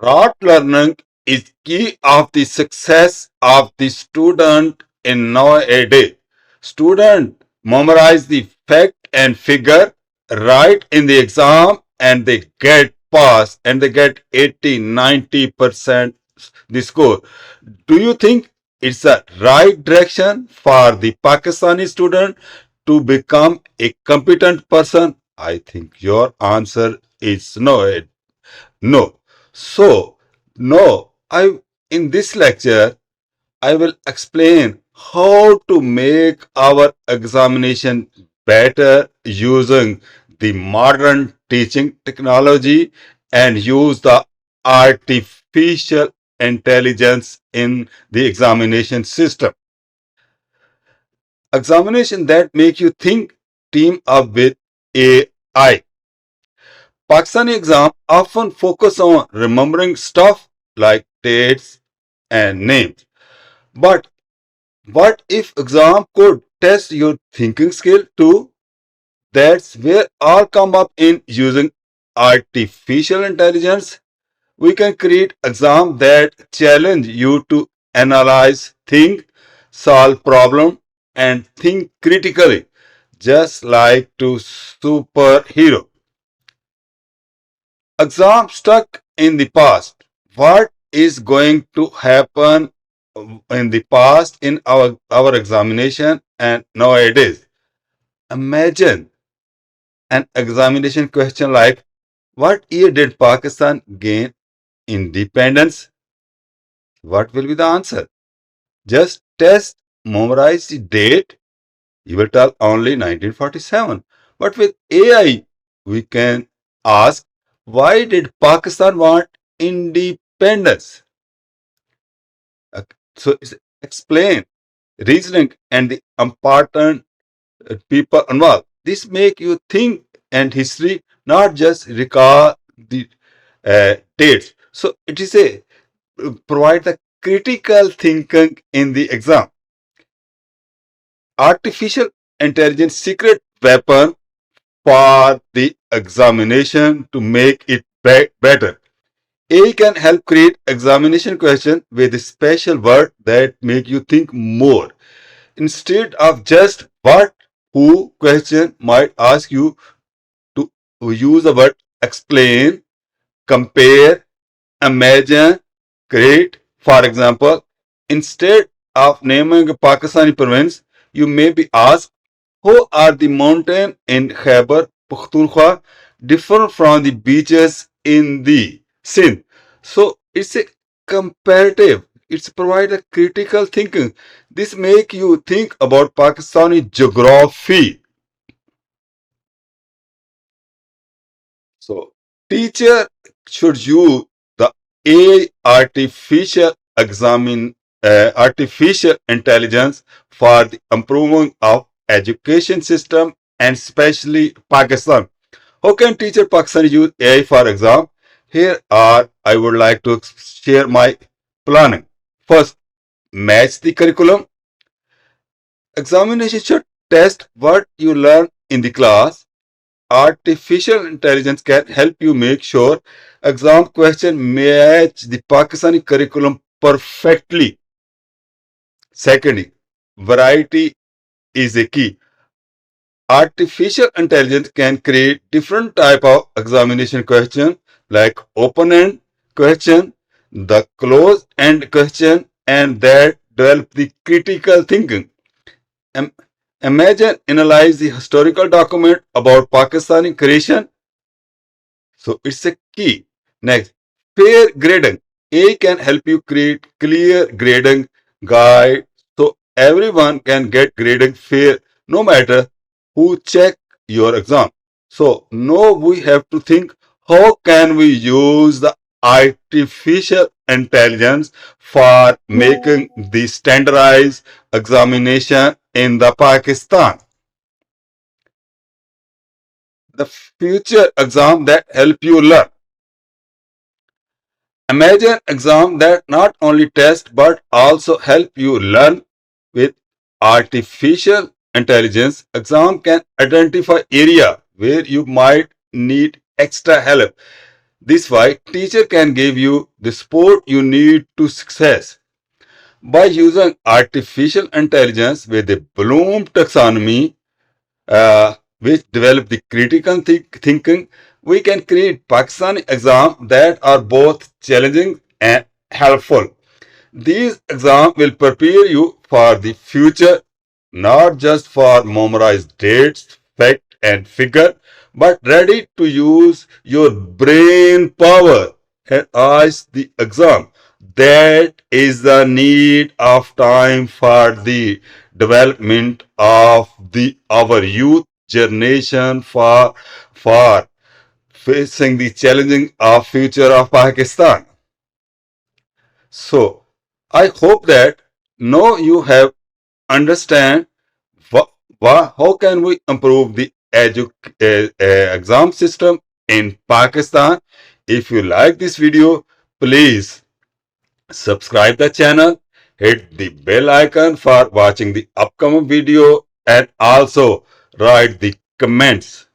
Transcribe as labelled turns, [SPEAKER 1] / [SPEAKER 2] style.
[SPEAKER 1] Rote learning is key of the success of the student in nowadays. Student memorize the fact and figure right in the exam and they get pass and they get 80-90% the score. Do you think it's a right direction for the Pakistani student to become a competent person? I think your answer is no. No. So, no, in this lecture I will explain how to make our examination better using the modern teaching technology and use the artificial intelligence in the examination system. Examination that make you think team up with AI. Pakistani exam often focus on remembering stuff like dates and names. But what if exam could test your thinking skill too? That's where all come up in using artificial intelligence. We can create exam that challenge you to analyze, think, solve problem, and think critically, just like to superhero. Exam stuck in the past. What is going to happen in the past in our examination and nowadays? Imagine an examination question like, what year did Pakistan gain independence? What will be the answer? Just test, memorize the date. You will tell only 1947. But with AI, we can ask, why did Pakistan want independence? So it's explain, reasoning, and the important people involved. This make you think and history, not just recall the dates. So it is a provide the critical thinking in the exam. Artificial intelligence secret weapon for the examination to make it better. AI can help create examination question with a special word that make you think more. Instead of just what, who question might ask you to use the word explain, compare, imagine, create. For example, instead of naming a Pakistani province, you may be asked, how are the mountains in Khyber Pakhtunkhwa different from the beaches in the Sindh? So it's a comparative. It's provide a critical thinking. This make you think about Pakistani geography. So teacher should use the AI artificial intelligence for the improvement of education system and especially Pakistan. How can teacher Pakistan use AI for exam? Here are I would like to share my planning. First, match the curriculum. Examination should test what you learn in the class. Artificial intelligence can help you make sure exam question match the Pakistani curriculum perfectly. Secondly, variety is a key. Artificial intelligence can create different type of examination question like open-end question, the closed-end question, and that develop the critical thinking. Im- Imagine analyze the historical document about Pakistani creation. So it's a key. Next, fair grading. A can help you create clear grading guide so everyone can get grading fair no matter who check your exam. So now we have to think how can we use the artificial intelligence for making the standardized examination in the Pakistan. The future exam that help you learn. Imagine exam that not only test but also help you learn with artificial intelligence. Exam can identify area where you might need extra help. This why teacher can give you the support you need to success. By using artificial intelligence with the Bloom taxonomy, which develop the critical thinking, we can create Pakistani exams that are both challenging and helpful. These exams will prepare you for the future, not just for memorized dates, fact, and figure, but ready to use your brain power and ask the exam. That is the need of time for the development of the our youth generation for facing the challenging of future of Pakistan. So I hope that now you have understand how can we improve the exam system in Pakistan. If you like this video, please subscribe the channel, hit the bell icon for watching the upcoming video, and also write the comments.